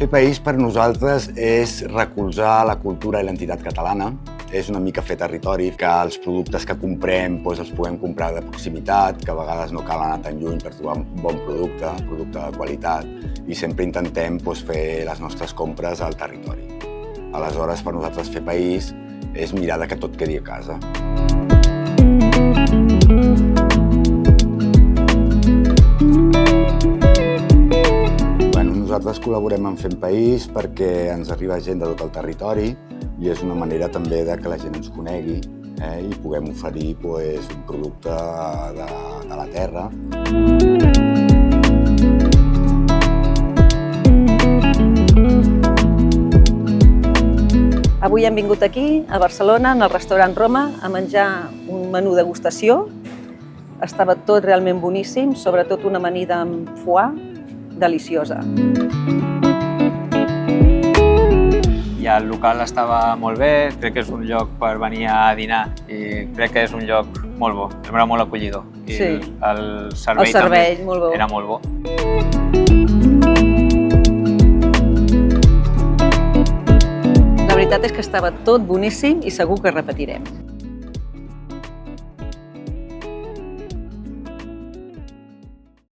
Fer país per nosaltres és recolzar la cultura i l'entitat catalana. És una mica fer territori, que els productes que comprem els puguem comprar de proximitat, que a vegades no cal anar tan lluny per trobar un bon producte de qualitat, i sempre intentem fer les nostres compres al territori. Aleshores, per nosaltres fer país és mirar que tot quedi a casa. Nosaltres col·laborem en Fem País perquè ens arriba gent de tot el territori i és una manera també que la gent ens conegui i puguem oferir un producte de la terra. Avui hem vingut aquí, a Barcelona, en el restaurant Roma, a menjar un menú degustació. Estava tot realment boníssim, sobretot una amanida amb foie, deliciosa. I el local estava molt bé, crec que és un lloc per venir a dinar i crec que és un lloc molt bo, era molt acollidor. I sí. El servei també era molt bo. La veritat és que estava tot boníssim i segur que repetirem.